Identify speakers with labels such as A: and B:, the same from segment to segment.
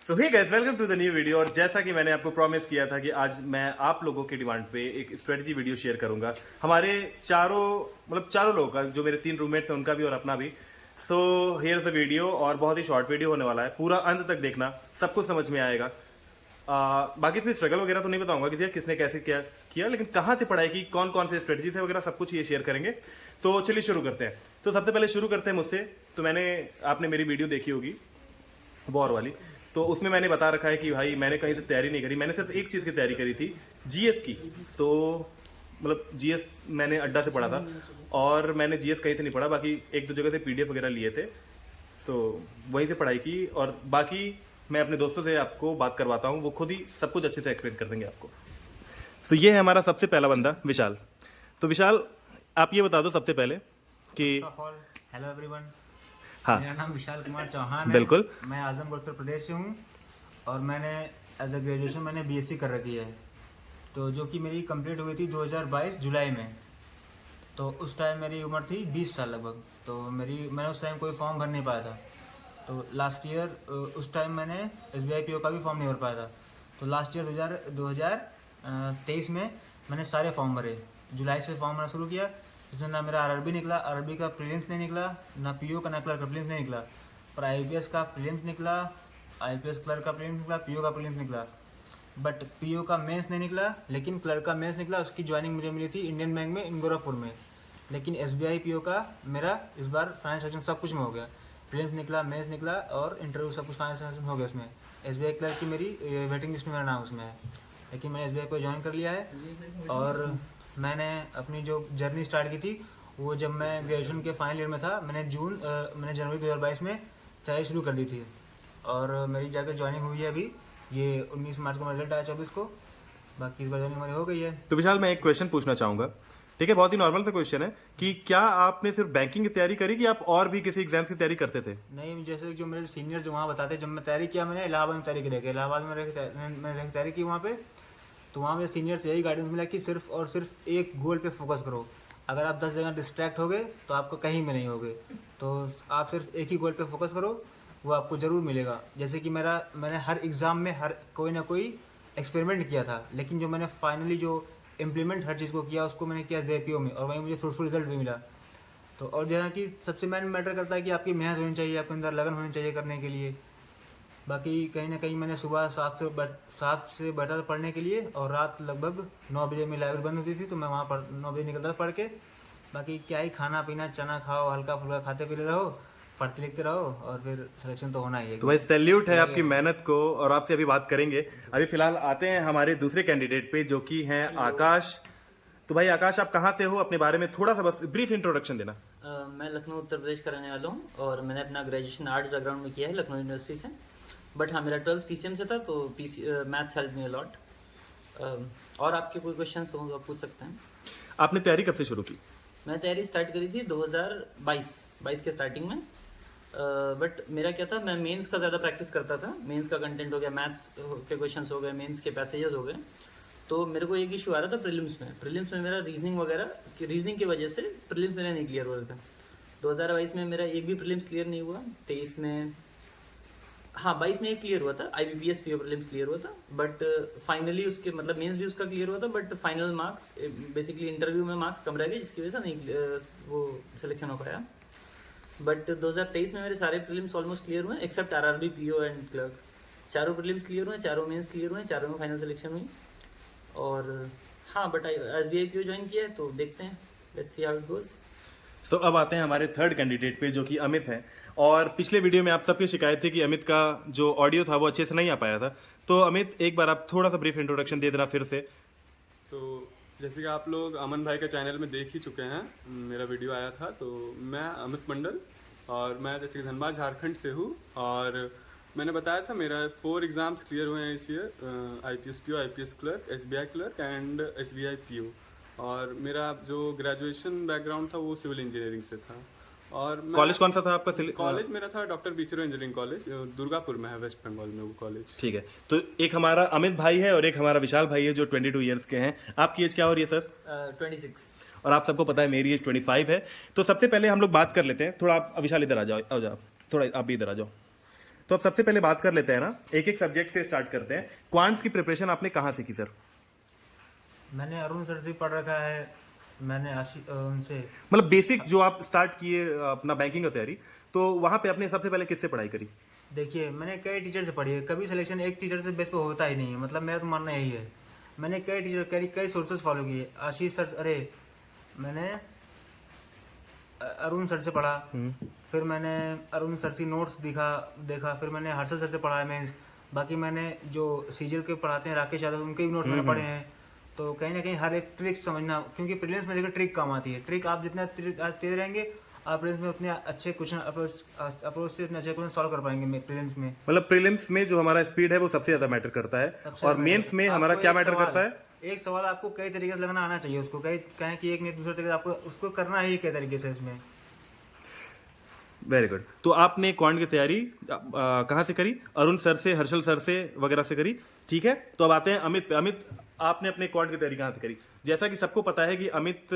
A: So hey guys, welcome to the new video. और जैसा कि मैंने आपको प्रॉमिस किया था कि आज मैं आप लोगों की डिमांड पे एक स्ट्रेटजी वीडियो शेयर करूंगा, हमारे चारों लोगों का, जो मेरे 3 रूममेट्स हैं उनका भी और अपना भी। So here is the video, और बहुत ही शॉर्ट वीडियो होने वाला है, पूरा अंत तक देखना, सब कुछ समझ में आएगा। बाकी इसमें स्ट्रगल वगैरह तो नहीं बताऊंगा किसने कैसे क्या किया, लेकिन कहाँ से पढ़ाई की, कौन कौन से स्ट्रेटजीज है वगैरह, सब कुछ ये शेयर करेंगे। तो चलिए शुरू करते हैं। तो सबसे पहले शुरू करते हैं मुझसे। तो आपने मेरी वीडियो देखी होगी वॉर वाली, तो उसमें मैंने बता रखा है कि भाई मैंने कहीं से तैयारी नहीं करी, मैंने सिर्फ एक चीज़ की तैयारी करी थी, जीएस की। सो जीएस मैंने अड्डा से पढ़ा था, और मैंने जीएस कहीं से नहीं पढ़ा, बाकी एक दो जगह से पीडीएफ वगैरह लिए थे। सो वहीं से पढ़ाई की, और बाकी मैं अपने दोस्तों से आपको बात करवाता हूँ, वो खुद ही सब कुछ अच्छे से एक्सप्लेन कर देंगे आपको। तो ये है हमारा सबसे पहला बंदा, विशाल। तो विशाल, आप ये बता दो सबसे पहले कि
B: हेलो एवरीवन।
A: हाँ,
B: मेरा नाम विशाल कुमार चौहान है।
A: बिल्कुल।
B: मैं आजमगढ़ उत्तर प्रदेश से हूँ और मैंने एज अ ग्रेजुएशन मैंने बीएससी कर रखी है, तो जो कि मेरी कंप्लीट हुई थी 2022 जुलाई में। तो उस टाइम मेरी उम्र थी 20 साल लगभग। तो मैंने उस टाइम कोई फॉर्म भर नहीं पाया था। तो लास्ट ईयर उस टाइम मैंने SBI PO का भी फॉर्म नहीं भर पाया था। तो लास्ट ईयर 2023 में मैंने सारे फॉर्म भरे। जुलाई से फॉर्म भरना शुरू किया, जिसमें ना मेरा आरआरबी निकला, आरआरबी का प्रीलिम्स नहीं निकला, ना पीओ का ना क्लर्क का प्रीलिम्स नहीं निकला, पर आईपीएस का प्रीलिम्स निकला, आईपीएस क्लर्क का प्रीलिम्स निकला, पीओ का प्रीलिम्स निकला। बट पीओ का मेंस नहीं निकला, लेकिन क्लर्क का मेंस निकला। उसकी ज्वाइनिंग मुझे मिली थी इंडियन बैंक में, इन गोरखपुर में। लेकिन SBI PO का मेरा इस बार फाइनल सेक्शन सब कुछ में हो गया। प्रीलिम्स निकला, मेंस निकला और इंटरव्यू सब कुछ फाइनल सेक्शन हो गया उसमें। SBI क्लर्क की मेरी वेटिंग लिस्ट में मेरा नाम उसमें है, लेकिन मैंने SBI को ज्वाइन कर लिया है। और मैंने अपनी जो जर्नी स्टार्ट की थी वो जब मैं ग्रेजुएशन के फाइनल ईयर में था, मैंने जनवरी 2022 में तैयारी शुरू कर दी थी। और मेरी जाकर ज्वाइनिंग हुई है अभी, ये 19 मार्च को रिजल्ट आया 24 को। बाकी इस बार ज्वाइनिंग हमारी हो गई है।
A: तो विशाल, मैं एक क्वेश्चन पूछना चाहूंगा, ठीक है? बहुत ही नॉर्मल सा क्वेश्चन है कि क्या आपने सिर्फ बैंकिंग की तैयारी करी कि आप और भी किसी एग्जाम्स की तैयारी करते थे?
B: नहीं, जैसे जो मेरे सीनियर जो वहाँ बताते, जब मैं तैयारी किया, मैंने इलाहाबाद में तैयारी करी, इलाहाबाद में मैंने तैयारी की वहाँ पे। तो वहाँ मेरे सीनियर से यही गाइडेंस मिला कि सिर्फ और सिर्फ एक गोल पे फोकस करो। अगर आप 10 जगह डिस्ट्रैक्ट हो गए तो आपको कहीं में नहीं होगे। तो आप सिर्फ एक ही गोल पे फोकस करो, वो आपको ज़रूर मिलेगा। जैसे कि मैंने हर एग्ज़ाम में हर कोई ना कोई एक्सपेरिमेंट किया था, लेकिन जो मैंने फाइनली जो इम्प्लीमेंट हर चीज़ को किया, उसको मैंने किया SBI में, और वहीं मुझे फ्रूटफुल रिजल्ट भी मिला। तो और जहाँ की सबसे मेन मैटर करता है कि आपकी मेहनत होनी चाहिए, आपके अंदर लगन होनी चाहिए करने के लिए। बाकी कहीं ना कहीं मैंने सुबह 7 से बैठा था पढ़ने के लिए, और रात लगभग 9 बजे मेरी लाइब्रेरी बंद होती थी, तो मैं वहाँ पर 9 बजे निकलता था पढ़ के। बाकी क्या ही खाना पीना, चना खाओ, हल्का फुल्का खाते पीते रहो, पढ़ते लिखते रहो, और फिर सिलेक्शन तो होना ही है।
A: तो भाई सैल्यूट है आपकी मेहनत को, और आपसे अभी बात करेंगे। अभी फिलहाल आते हैं हमारे दूसरे कैंडिडेट पे, जो कि हैं आकाश। तो भाई आकाश, आप कहाँ से हो, अपने बारे में थोड़ा सा बस ब्रीफ इंट्रोडक्शन देना।
C: मैं लखनऊ उत्तर प्रदेश का रहने वाला हूँ, और मैंने अपना ग्रेजुएशन आर्ट्स बैकग्राउंड में किया है लखनऊ यूनिवर्सिटी से। बट हाँ, मेरा 12th PCM से था, तो मैथ्स हेल्प मी अलॉट। और आपके कोई क्वेश्चन हो तो आप पूछ सकते हैं।
A: आपने तैयारी कब से शुरू की?
C: मैं तैयारी स्टार्ट करी थी 2022 के स्टार्टिंग में। बट मेरा क्या था, मैं मेंस का ज़्यादा प्रैक्टिस करता था। मेंस का कंटेंट हो गया, मैथ्स के क्वेश्चंस हो गए, मेंस के पैसेजेस हो गए। तो मेरे को एक इशू आ रहा था प्रीलिम्स में मेरा रीजनिंग की वजह से प्रीलिम्स मेरा नहीं क्लियर हो रहा था। 2022 में मेरा एक भी प्रीलिम्स क्लियर नहीं हुआ। 23 में, हाँ 22 में एक क्लियर हुआ था, IBPS PO प्रीलिम्स क्लियर हुआ था। बट फाइनली उसके मतलब मेंस भी उसका क्लियर हुआ था, but final marks basically interview में मार्क्स कम रह गए, जिसकी वजह से नहीं वो सिलेक्शन हो पाया। बट 2023 में मेरे सारे प्रीलिम्स ऑलमोस्ट क्लियर हुए, except RRB, PO and clerk. चारों प्रीलिम्स क्लियर हुए, चारों मेंस क्लियर हुए, चारों में फाइनल सिलेक्शन हुई। और हाँ, बट SBI PO ज्वाइन किया है, तो देखते हैं, let's see how it goes.
A: So अब आते हैं हमारे थर्ड कैंडिडेट पे, जो कि अमित हैं। और पिछले वीडियो में आप सबकी शिकायत थी कि अमित का जो ऑडियो था वो अच्छे से नहीं आ पाया था। तो अमित, एक बार आप थोड़ा सा ब्रीफ इंट्रोडक्शन दे देना फिर से।
D: तो जैसे कि आप लोग अमन भाई के चैनल में देख ही चुके हैं, मेरा वीडियो आया था। तो मैं अमित मंडल, और मैं जैसे कि धनबाद झारखंड से हूँ। और मैंने बताया था मेरा 4 एग्ज़ाम्स क्लियर हुए हैं इस year, IPS PO, IPS clerk, SBI clerk and SBI PO। और मेरा जो ग्रेजुएशन बैकग्राउंड था वो सिविल इंजीनियरिंग से था। और
A: कॉलेज कौन सा था आपका?
D: कॉलेज मेरा था doctor BC Rao engineering college, Durgapur में है, वेस्ट बंगाल में वो कॉलेज।
A: ठीक है। तो एक हमारा अमित भाई है और एक हमारा विशाल भाई है, जो 22 ईयर्स के हैं। आपकी एज क्या हो रही है सर?
C: 26।
A: और आप सबको पता है मेरी एज 25 है। तो सबसे पहले हम लोग बात कर लेते हैं, थोड़ा आप विशाल इधर आ जाओ, थोड़ा आप भी इधर आ जाओ। तो अब सबसे पहले बात कर लेते हैं ना, एक एक सब्जेक्ट से स्टार्ट करते हैं। क्वांट्स की प्रिपरेशन आपने कहाँ से की सर?
B: मैंने अरुण सर से पढ़ रखा है, मैंने उनसे
A: मतलब बेसिक जो आप स्टार्ट किए अपना बैंकिंग का तैयारी, तो वहाँ पे आपने सबसे पहले किससे पढ़ाई करी?
B: देखिए मैंने कई टीचर से पढ़ी है, कभी सिलेक्शन एक टीचर से बेस पे होता ही नहीं है, मतलब मेरा तो मानना यही है। मैंने कई टीचर कई सोर्सेज फॉलो किए। आशीष सर, अरे मैंने अरुण सर से पढ़ा, फिर मैंने अरुण सर की नोट्स देखा, फिर मैंने हर्षल सर से पढ़ा है मेंस। बाकी मैंने जो सीजल के पढ़ाते हैं राकेश यादव, उनके भी नोट्स मैंने पढ़े हैं। तो कहीं ना कहीं हर एक ट्रिक समझना, क्योंकि प्रीलिम्स में देखिए ट्रिक काम आती है। ट्रिक आप जितना तेज रहेंगे, आप प्रीलिम्स में उतने अच्छे क्वेश्चन अप्रोच से उतने अच्छे क्वेश्चन सॉल्व कर पाएंगे प्रीलिम्स में।
A: मतलब प्रीलिम्स में जो हमारा स्पीड है वो सबसे ज्यादा मैटर करता है, और मेंस में हमारा क्या मैटर करता है?
B: एक सवाल आपको कई तरीके से लगना आना चाहिए, उसको कहें कि एक नहीं दूसरे तरीके से आपको उसको करना ही कई तरीके से इसमें।
A: Very good. तो आपने क्वांट की तैयारी कहाँ से करी? अरुण सर से, हर्षल सर से वगैरह से करी, ठीक है। तो अब आते हैं अमित पे। अमित, आपने अपने क्वांट की तैयारी कहाँ से करी? जैसा कि सबको पता है कि अमित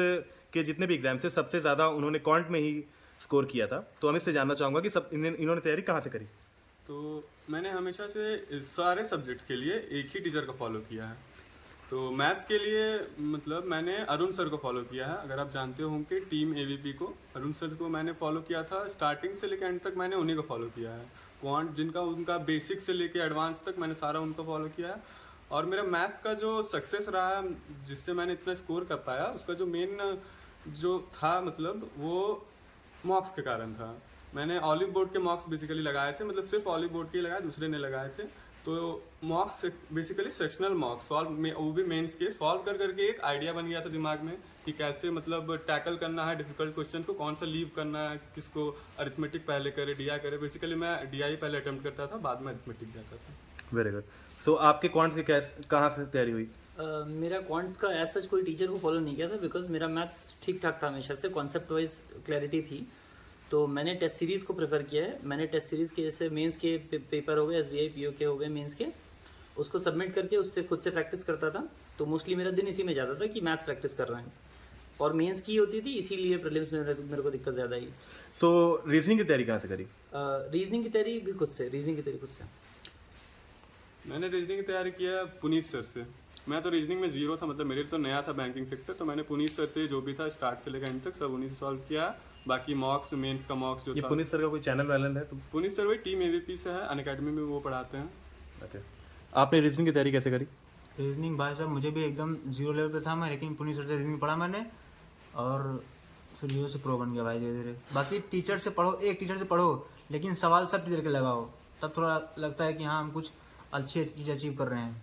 A: के जितने भी एग्जाम से सबसे ज़्यादा उन्होंने क्वांट में ही स्कोर किया था, तो अमित से जानना चाहूँगा कि सब इन्होंने तैयारी कहाँ से करी?
D: तो मैंने हमेशा से सारे सब्जेक्ट्स के लिए एक ही टीचर को फॉलो किया है। तो मैथ्स के लिए मतलब मैंने अरुण सर को फॉलो किया है। अगर आप जानते होंगे टीम एवीपी को, अरुण सर को मैंने फॉलो किया था स्टार्टिंग से लेकर एंड तक, मैंने उन्हीं को फॉलो किया है। क्वांट जिनका उनका बेसिक से लेकर एडवांस तक मैंने सारा उनको फॉलो किया है। और मेरा मैथ्स का जो सक्सेस रहा है, जिससे मैंने इतना स्कोर कर पाया, उसका जो मेन जो था मतलब वो मॉक्स के कारण था। मैंने ऑलिव बोर्ड के मॉक्स बेसिकली लगाए थे, मतलब सिर्फ ऑलिव बोर्ड के लगाए, दूसरे ने लगाए थे। तो मॉक्स बेसिकली सेक्शनल मॉक्स सॉल्व में, वो भी मेंस के सॉल्व कर करके एक आइडिया बन गया था दिमाग में कि कैसे मतलब टैकल करना है डिफिकल्ट क्वेश्चन को, कौन सा लीव करना है, किसको अरिथमेटिक पहले करे, डीआई करे। बेसिकली मैं डीआई पहले अटेम्प्ट करता था, बाद में अरिथमेटिक जाता था।
A: Very good. सो आपके क्वांट की कहाँ से तैयारी हुई?
C: मेरा क्वांट्स का एज सच कोई टीचर को फॉलो नहीं किया था, बिकॉज मेरा मैथ्स ठीक ठाक था हमेशा से, कॉन्सेप्ट वाइज क्लैरिटी थी। तो मैंने टेस्ट सीरीज़ को प्रेफर किया है। मैंने टेस्ट सीरीज़ के जैसे मेंस के पेपर हो गए, एसबीआई पीओ के हो गए मेंस के, उसको सबमिट करके उससे खुद से प्रैक्टिस करता था। तो मोस्टली मेरा दिन इसी में जाता था कि मैथ्स प्रैक्टिस कर रहे हैं, और मेंस की होती थी, इसीलिए प्रीलिम्स में मेरे को दिक्कत ज़्यादा आई।
A: तो रीजनिंग की तैयारी कहाँ से करी?
C: रीजनिंग की तैयारी भी खुद से, रीजनिंग की तैयारी खुद से।
D: मैंने रीजनिंग की तैयारी किया पुनीत सर से। मैं तो रीजनिंग में जीरो था, मतलब मेरे तो नया था बैंकिंग सेक्टर, तो मैंने पुनीत सर से जो भी था स्टार्ट से लेकर एंड तक सब उन्हीं से सॉल्व किया। बाकी मॉक्स मेंस का मॉक्स जो
A: ये
D: था,
A: पुनीत सर का कोई चैनल वैनल है? तो
D: पुनीत सर वही टीम एवीपी से है, अनअकैडमी में वो पढ़ाते हैं।
A: ओके। आपने रीजनिंग की तैयारी कैसे करी?
B: रीजनिंग भाई साहब मुझे भी एकदम जीरो लेवल पे था मैं, लेकिन पुनीत सर से रीजनिंग पढ़ा मैंने, और फिर जीरो से प्रो बन गया भाई धीरे धीरे। बाकी टीचर से पढ़ो, एक टीचर से पढ़ो, लेकिन सवाल सब टीचर के लगाओ, तब थोड़ा लगता है कि हाँ हम कुछ अच्छी चीज़ अचीव कर रहे हैं।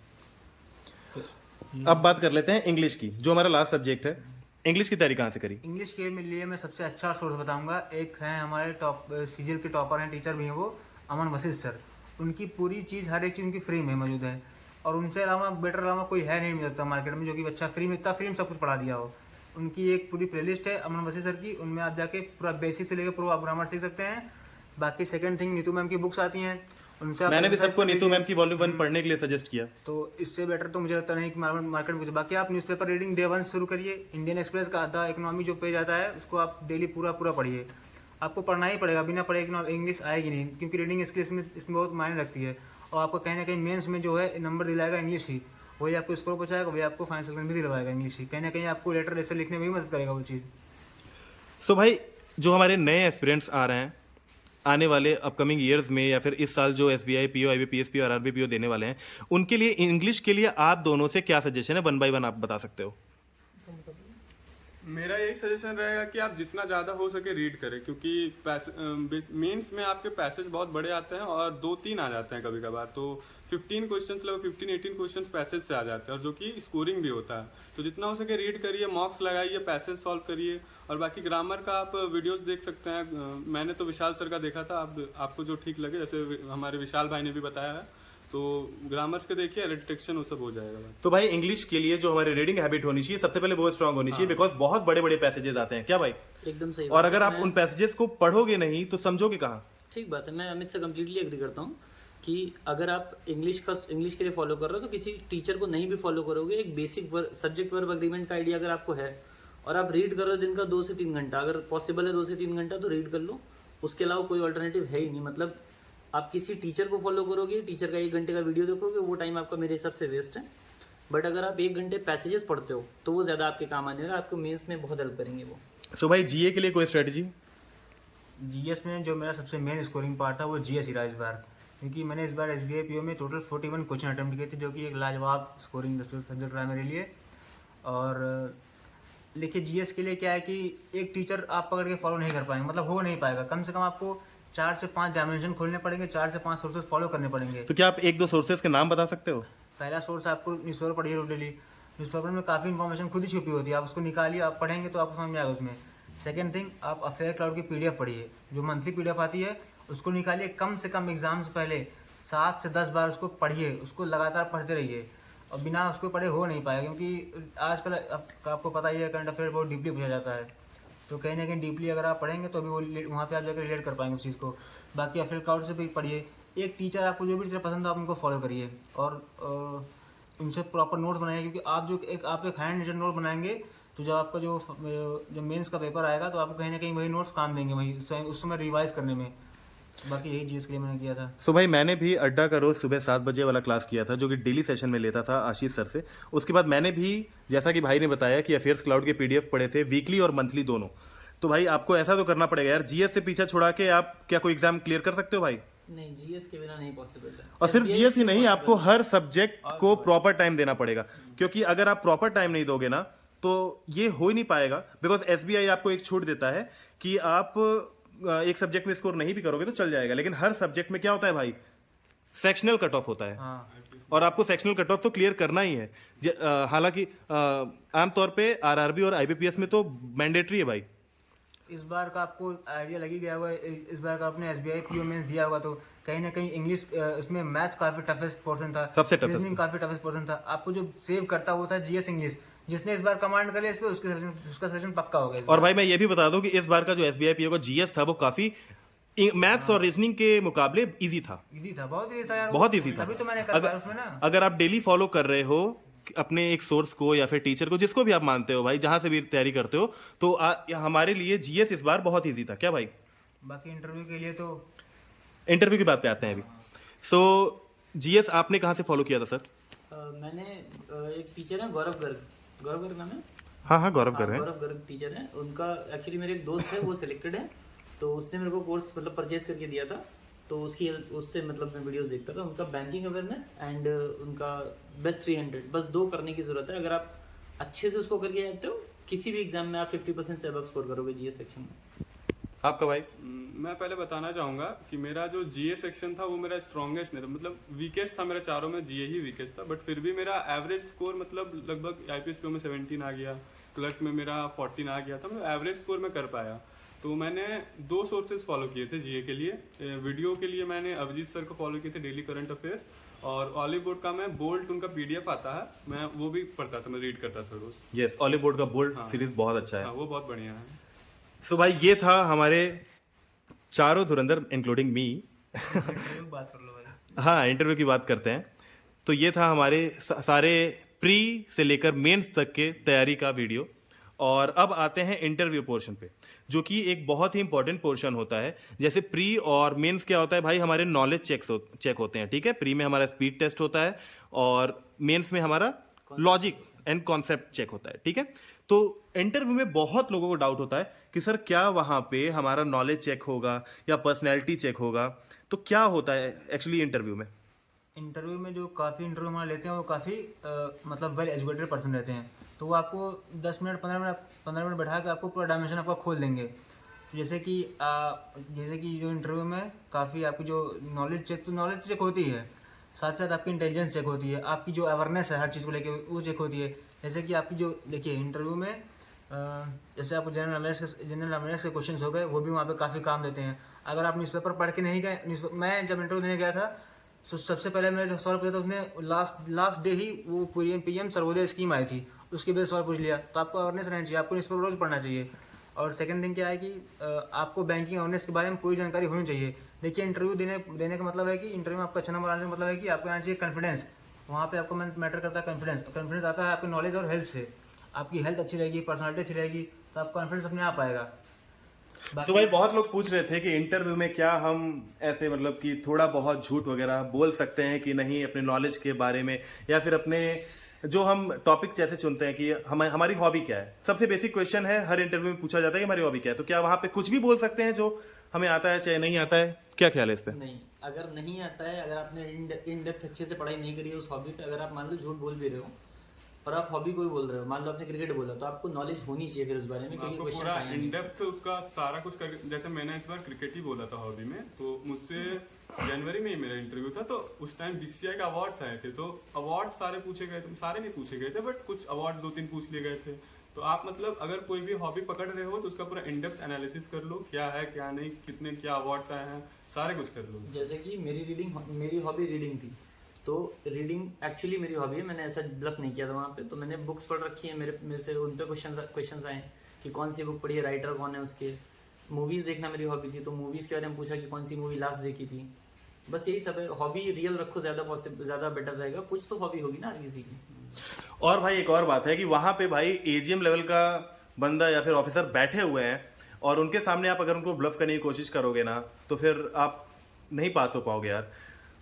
A: अब बात कर लेते हैं इंग्लिश की, जो हमारा लास्ट सब्जेक्ट है। इंग्लिश की तैयारी कहाँ से करी?
B: इंग्लिश के लिए मैं सबसे अच्छा सोर्स बताऊंगा, एक है हमारे टॉप सीजल के टॉपर हैं, टीचर भी हैं वो, अमन वशिष्ठ सर। उनकी पूरी चीज़, हर एक चीज़ उनकी फ्री में मौजूद है, और उनसे अलावा बेटर अलावा कोई है नहीं मिलता मार्केट में जो कि अच्छा फ्री में, इतना फ्री में सब कुछ पढ़ा दिया हो। उनकी एक पूरी प्लेलिस्ट है अमन वशिष्ठ सर की, उनमें आप जाके पूरा बेसिक से लेकर प्रो आप ग्रामर सीख सकते हैं। बाकी सेकंड थिंग, नीतू मैम की बुक्स आती हैं, उनसे आप
A: मैंने भी
B: exercise
A: सबको
B: कर
A: नीतू
B: लीजिए।
A: मैम की वॉल्यूम 1 पढ़ने के लिए सजेस्ट किया।
B: तो इससे बेटर तो मुझे लगता नहीं कि मार्केट में कुछ। बाकी आप न्यूज़पेपर रीडिंग डे 1 शुरू करिए, इंडियन एक्सप्रेस का आधा इकोनॉमी जो पेज आता है उसको आप डेली पूरा पढ़िए। आपको पढ़ना ही पड़ेगा, बिना पढ़े इंग्लिश आएगी नहीं, क्योंकि रीडिंग स्किल्स में इसमें बहुत मायने रखती है। और आपको कहीं ना कहीं मेंस में जो है नंबर दिलाएगा इंग्लिश ही, वही आपको स्कोर पहुंचाएगा, वही आपको फाइनल में भी दिलवाएगा इंग्लिश ही। कहीं ना कहीं आपको लेटर ऐसे लिखने में भी मदद करेगा वो चीज़।
A: सो भाई, जो हमारे नए एस्पिरेंट्स आ रहे हैं आने वाले अपकमिंग ईयर्स में, या फिर इस साल जो एसबीआई पीओ, आईबीपीएस पीओ और आरआरबी पीओ देने वाले हैं, उनके लिए इंग्लिश के लिए आप दोनों से क्या सजेशन है? 1 बाय 1 आप बता सकते हो।
D: मेरा यही सजेशन रहेगा कि आप जितना ज़्यादा हो सके रीड करें, क्योंकि मेंस में आपके पैसेज बहुत बड़े आते हैं और 2-3 आ जाते हैं कभी कभार। तो 15 क्वेश्चंस लगभग 15-18 क्वेश्चंस पैसेज से आ जाते हैं, और जो कि स्कोरिंग भी होता है। तो जितना हो सके रीड करिए, मॉक्स लगाइए, पैसेज सॉल्व करिए। और बाकी ग्रामर का आप वीडियोस देख सकते हैं। मैंने तो विशाल सर का देखा था, आपको जो ठीक लगे, जैसे हमारे विशाल भाई ने भी बताया है, तो ग्रामर्स के देखिए, डिटेक्शन वो सब हो जाएगा।
A: तो भाई इंग्लिश के लिए जो हमारी रीडिंग हैबिट होनी चाहिए, सबसे पहले बहुत स्ट्रांग होनी चाहिए, बिकॉज बहुत बड़े बड़े पैसेजेस आते हैं, क्या भाई?
C: एकदम सही
A: और
C: बात
A: अगर
C: है।
A: आप उन पैसेजेस को पढ़ोगे नहीं तो समझोगे कहाँ?
C: ठीक बात है, मैं अमित से कम्प्लीटली एग्री करता हूँ कि अगर आप इंग्लिश के लिए फॉलो कर रहे हो तो किसी टीचर को नहीं भी फॉलो करोगे, एक बेसिक सब्जेक्ट वर्ब एग्रीमेंट का आइडिया अगर आपको है, और आप रीड कर रहे हो दिन का 2 से 3 घंटा, अगर पॉसिबल है 2 से 3 घंटा तो रीड कर लो। उसके अलावा कोई ऑल्टरनेटिव है ही नहीं। मतलब आप किसी टीचर को फॉलो करोगे, टीचर का 1 घंटे का वीडियो देखोगे, वो टाइम आपका मेरे हिसाब से वेस्ट है। बट अगर आप 1 घंटे पैसेजेस पढ़ते हो तो वो ज़्यादा आपके काम आने वाला, आपको मेंस में बहुत हेल्प करेंगे वो।
A: सो भाई जीए के लिए कोई स्ट्रेटजी?
B: जीएस में जो मेरा सबसे मेन स्कोरिंग पार्ट था वो जीएस ही रहा इस बार, क्योंकि मैंने इस बार एसबीआई पीओ में टोटल 41 क्वेश्चन अटेम्प्ट किए थे, जो कि एक लाजवाब स्कोरिंग सब्जेक्ट रहा मेरे लिए। और देखिए जीएस के लिए क्या है कि एक टीचर आप पकड़ के फॉलो नहीं कर पाएंगे, मतलब हो नहीं पाएगा। कम से कम आपको 4 से 5 डायमेंशन खोलने पड़ेंगे, 4 से 5 सोर्सेज फॉलो करने पड़ेंगे।
A: तो क्या आप 1-2 सोर्सेज के नाम बता सकते हो?
B: पहला सोर्स आपको न्यूज़पेपर पढ़िए डेली। न्यूज़पेपर में काफ़ी इन्फॉर्मेशन खुद ही छुपी होती है, आप उसको निकालिए, आप पढ़ेंगे तो आपको समझ में आएगा उसमें। सेकंड थिंग, आप अफेयर क्लाउड की पीडीएफ पढ़िए, जो मंथली पीडीएफ आती है उसको निकालिए, कम से कम एग्जाम से पहले 7 से 10 बार उसको पढ़िए, उसको लगातार पढ़ते रहिए। और बिना उसको पढ़े हो नहीं पाएगा, क्योंकि आजकल आपको पता ही है करंट अफेयर बहुत डीपली पूछा जाता है। तो कहीं ना कहीं डीपली अगर आप पढ़ेंगे तो भी वो वहाँ पे आप जाकर रिलेट कर पाएंगे उस चीज़ को। बाकी अफेयर क्लाउड से भी पढ़िए, एक टीचर आपको जो भी टीचर पसंद है आप उनको फॉलो करिए, और उनसे प्रॉपर नोट्स बनाइए, क्योंकि आप एक हैंड रिटन नोट बनाएंगे तो जब आपका जो मेंस का पेपर आएगा तो आपको कहीं ना कहीं वही नोट्स काम देंगे, वही उस समय रिवाइज करने में। बाकी यही जीएस के लिए मैंने किया था।
A: सो भाई मैंने भी अड्डा का रोज सुबह 7 बजे वाला क्लास किया था, जो कि डेली सेशन में लेता था आशीष सर से। उसके बाद मैंने भी, जैसा कि भाई ने बताया, कि अफेयर्स क्लाउड के पीडीएफ पढ़े थे, वीकली और मंथली दोनों। तो भाई आपको ऐसा तो करना पड़ेगा यार, जीएस से पीछा छुड़ा के आप क्या कोई एग्जाम क्लियर कर सकते हो भाई?
C: नहीं, जीएस के बिना नहीं पॉसिबल है।
A: और सिर्फ जीएस ही नहीं, आपको हर सब्जेक्ट को प्रॉपर टाइम देना पड़ेगा, क्योंकि अगर आप प्रॉपर टाइम नहीं दोगे ना तो ये हो ही नहीं पाएगा। बिकॉज एसबीआई आपको एक छूट देता है कि आप एक सब्जेक्ट में स्कोर नहीं भी करोगे तो चल जाएगा, लेकिन हर सब्जेक्ट में क्या होता है भाई, सेक्शनल कट ऑफ होता है।
B: हाँ,
A: और आपको सेक्शनल कट ऑफ तो क्लियर करना ही है। हालांकि आमतौर पे आरआरबी और आईबीपीएस में तो मैंडेटरी है भाई।
B: इस बार का आपको आइडिया लग ही गया होगा, इस बार का आपने एसबीआई पीओ मेंस दिया होगा तो कहीं ना कहीं इंग्लिश, इसमें मैथ्स काफी टफेस्ट पोर्शन था,
A: सबसे toughest
B: रीजनिंग काफी टफेस्ट पोर्शन था। आपको जो सेव करता वो था जीएस इंग्लिश। जिसने इस बार कमांड कर लिया इस पे उसका सेशन पक्का हो गया इस
A: और
B: बार।
A: भाई मैं ये भी बता दूं कि इस बार का जो एसबीआई पीओ का जीएस था वो काफी मैथ्स और रीजनिंग के मुकाबले इजी था।
B: इजी था, बहुत इजी था यार,
A: बहुत इजी था।
B: अभी तो मैंने कर पाया उसमें ना।
A: अगर आप डेली फॉलो कर रहे हो अपने एक सोर्स को या फिर टीचर को, जिसको भी आप मानते हो भाई, जहां से भी तैयारी करते हो, तो हमारे लिए जीएस इस बार बहुत इजी था। क्या भाई?
B: बाकी इंटरव्यू के लिए तो
A: इंटरव्यू की बात पे आते हैं अभी। सो जीएस आपने कहाँ से फॉलो किया था सर?
C: मैंने एक टीचर है गौरव गर्ग नाम है।
A: हाँ गौरव गर्ग है।
C: गौरव गर्ग टीचर है, उनका एक्चुअली मेरे एक दोस्त है, वो सिलेक्टेड है, तो उसने मेरे को कोर्स मतलब परचेज करके दिया था, तो उससे मतलब मैं वीडियोस देखता था। उनका बैंकिंग अवेयरनेस एंड उनका बेस्ट 300, बस 2 करने की जरूरत है। अगर आप अच्छे से उसको करके जाते हो, किसी भी एग्जाम में आप 50% से अबव स्कोर करोगे जीएस सेक्शन में।
A: आपका भाई?
D: मैं पहले बताना चाहूँगा कि मेरा जो जीए सेक्शन था वो मेरा स्ट्रॉन्गेस्ट नहीं था, मतलब वीकेस्ट था मेरा, चारों में जीए ही वीकेस्ट था। बट फिर भी मेरा एवरेज स्कोर मतलब लगभग आईपीएस में 17 आ गया, क्लर्क में मेरा 14 आ गया था, मतलब एवरेज स्कोर में कर पाया। तो मैंने 2 सोर्सेज फॉलो किए थे जीए के लिए। वीडियो के लिए मैंने अभिजीत सर को फॉलो किए थे, डेली करंट अफेयर्स, और ऑलिव बोर्ड का मैं बोल्ट, उनका पीडीएफ आता है, मैं वो भी पढ़ता था, मैं रीड करता था रोज।
A: यस, ऑलिव बोर्ड का बोल्ड सीरीज बहुत अच्छा है।
D: हाँ, वो बहुत बढ़िया है।
A: सो भाई ये था हमारे चारों धुरंधर इंक्लूडिंग मी।
B: इंटरव्यू की बात कर लो भाई।
A: हाँ, इंटरव्यू की बात करते हैं। तो ये था हमारे सारे प्री से लेकर मेंस तक के तैयारी का वीडियो। और अब आते हैं इंटरव्यू पोर्शन पे, जो कि एक बहुत ही इंपॉर्टेंट पोर्शन होता है। जैसे प्री और मेंस क्या होता है भाई, हमारे नॉलेज चेक होते हैं, ठीक है। प्री में हमारा स्पीड टेस्ट होता है और मेंस में हमारा लॉजिक एंड कॉन्सेप्ट चेक होता है, ठीक है। तो इंटरव्यू में बहुत लोगों को डाउट होता है कि सर क्या वहाँ पे हमारा नॉलेज चेक होगा या पर्सनैलिटी चेक होगा, तो क्या होता है एक्चुअली इंटरव्यू में?
B: इंटरव्यू में जो काफ़ी इंटरव्यू हमारे लेते हैं वो काफ़ी मतलब वेल एजुकेटेड पर्सन रहते हैं, तो वो आपको 10 मिनट 15 मिनट बैठा के आपको पूरा डायमेंशन आपका खोल देंगे। जैसे कि जो इंटरव्यू में काफ़ी आपकी जो नॉलेज चेक होती है, साथ साथ आपकी इंटेलिजेंस चेक होती है, आपकी जो अवेयरनेस है हर चीज़ को लेके वो चेक होती है। जैसे कि आपकी जो देखिए इंटरव्यू में जैसे आपको जनरल अवेयरनेस के क्वेश्चन हो गए, वो भी वहाँ पे काफ़ी काम देते हैं। अगर आप न्यूज़पेपर पढ़ के नहीं गए, मैं जब इंटरव्यू देने गया था तो सबसे पहले मैंने जो सवाल पूछा था उसने लास्ट डे ही वो पीएम सर्वोदय स्कीम आई थी, उसके बेस सवाल पूछ लिया। तो आपको अवेयरनेस रहनी चाहिए, आपको न्यूज़पेपर रोज पढ़ना चाहिए। और सेकंड थिंग क्या है कि आपको बैंकिंग अवेयरनेस के बारे में पूरी जानकारी होनी चाहिए। देखिए इंटरव्यू देने का मतलब है कि इंटरव्यू में आपका अच्छा नंबर आने का मतलब है कि आपको आना चाहिए कॉन्फिडेंस। वहाँ पे आपको मैटर करता है कॉन्फिडेंस आता है आपकी नॉलेज और हेल्थ से। आपकी हेल्थ अच्छी रहेगी, पर्सनालिटी अच्छी रहेगी, तो आपको कॉन्फिडेंस अपने आप आएगा।
A: तो भाई बहुत लोग पूछ रहे थे कि इंटरव्यू में क्या हम ऐसे मतलब कि थोड़ा बहुत झूठ वगैरह बोल सकते हैं कि नहीं अपने नॉलेज के बारे में, या फिर अपने जो हम टॉपिक जैसे चुनते हैं कि हमारी हॉबी क्या है। सबसे बेसिक क्वेश्चन है, हर इंटरव्यू में पूछा जाता है कि हमारी हॉबी क्या है, तो क्या वहां पे कुछ भी बोल सकते हैं जो हमें आता है चाहे नहीं आता है? क्या ख्याल है इस पे?
C: नहीं, अगर नहीं आता है, अगर आपने इन डेप्थ अच्छे से पढ़ाई नहीं करी है उस हॉबी पे, अगर आप मान लो झूठ बोल भी रहे हो और आप हॉबी कोई बोल रहे हो, मान लो आपने क्रिकेट बोला, तो आपको नॉलेज होनी चाहिए फिर उस बारे में, क्योंकि
D: आपको
C: क्वेश्चन
D: पूरा
C: आएंगे।
D: इन डेप्थ उसका सारा कुछ कर, जैसे मैंने इस बार क्रिकेट ही बोला था हॉबी में, तो मुझसे जनवरी में ही मेरा इंटरव्यू था, तो उस टाइम बीसीसीआई का अवार्ड्स आए थे, तो अवार्ड सारे पूछे गए थे, सारे नहीं पूछे गए थे बट कुछ अवार्ड 2-3 पूछ लिए गए थे। तो आप मतलब अगर कोई भी हॉबी पकड़ रहे हो तो उसका पूरा इन डेप्थ एनालिसिस कर लो, क्या है क्या नहीं, कितने क्या अवार्ड्स आए हैं, सारे कुछ कर लो।
C: जैसे कि मेरी हॉबी रीडिंग थी, तो रीडिंग एक्चुअली मेरी हॉबी है, मैंने ऐसा ब्लफ नहीं किया था वहाँ पे। तो मैंने बुक्स पढ़ रखी है, मेरे से उन पे क्वेश्चंस आए कि कौन सी बुक पढ़ी है, राइटर कौन है उसके। मूवीज़ देखना मेरी हॉबी थी, तो मूवीज़ के बारे में पूछा कि कौन सी मूवी लास्ट देखी थी। बस यही सब है, हॉबी रियल रखो, ज़्यादा बेटर रहेगा, कुछ तो हॉबी होगी ना हर किसी की।
A: और भाई एक और बात है कि वहां पे भाई एजीएम लेवल का बंदा या फिर ऑफिसर बैठे हुए हैं, और उनके सामने आप अगर उनको ब्लफ करने की कोशिश करोगे ना तो फिर आप नहीं पास हो पाओगे यार।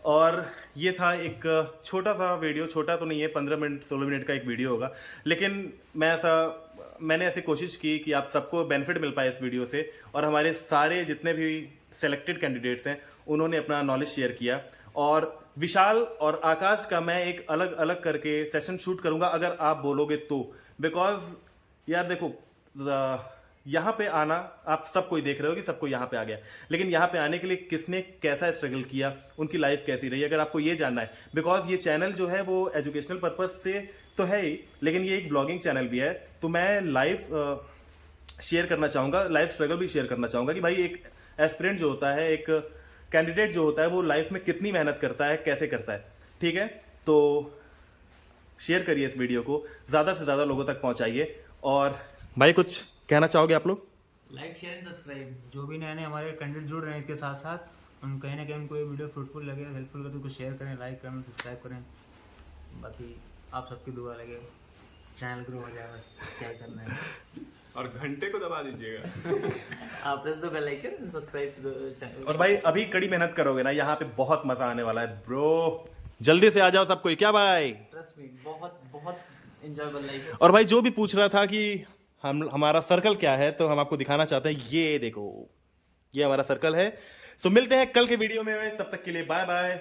A: और ये था एक छोटा सा वीडियो, छोटा तो नहीं है, 15 मिनट 16 मिनट का एक वीडियो होगा, लेकिन मैंने ऐसी कोशिश की कि आप सबको बेनिफिट मिल पाए इस वीडियो से। और हमारे सारे जितने भी सेलेक्टेड कैंडिडेट्स हैं उन्होंने अपना नॉलेज शेयर किया। और विशाल और आकाश का मैं एक अलग अलग करके सेशन शूट करूंगा अगर आप बोलोगे तो, बिकॉज यार देखो यहाँ पे आना, आप सब कोई देख रहे हो कि सबको यहाँ पे आ गया, लेकिन यहाँ पे आने के लिए किसने कैसा स्ट्रगल किया, उनकी लाइफ कैसी रही, अगर आपको ये जानना है, बिकॉज ये चैनल जो है वो एजुकेशनल पर्पज से तो है ही, लेकिन ये एक ब्लॉगिंग चैनल भी है, तो मैं लाइफ शेयर करना चाहूँगा, लाइफ स्ट्रगल भी शेयर करना चाहूँगा कि भाई एक एस्पिरेंट जो होता है, एक कैंडिडेट जो होता है, वो लाइफ में कितनी मेहनत करता है, कैसे करता है। ठीक है, तो शेयर करिए इस वीडियो को, ज़्यादा से ज़्यादा लोगों तक पहुँचाइए। और भाई कुछ कहना चाहोगे आप लोग?
C: Like share and subscribe.
B: जो भी नए नए हमारे कैंडिडेट जुड़ रहे हैं इसके साथ साथ, उन कहीं ना कहीं उनको ये वीडियो फ्रूटफुल लगे, हेल्पफुल लगे, तो उसको शेयर करें, लाइक करें, सब्सक्राइब करें। बाकी आप सबकी दुआ लगे, चैनल ग्रो हो जाए, बस क्या ही करना है।
D: और घंटे को दबा दीजिएगा।
C: आप press the bell icon, subscribe to the channel.
A: और भाई अभी कड़ी मेहनत करोगे ना, यहाँ पे बहुत मजा आने वाला है ब्रो, जल्दी से आ जाओ सब कोई। क्या भाई?
C: ट्रस्ट मी, बहुत बहुत एंजॉयबल लाइफ है।
A: और भाई जो भी पूछ रहा था कि हमारा सर्कल क्या है, तो हम आपको दिखाना चाहते हैं, ये देखो, ये हमारा सर्कल है। तो मिलते हैं कल के वीडियो में, तब तक के लिए बाय बाय।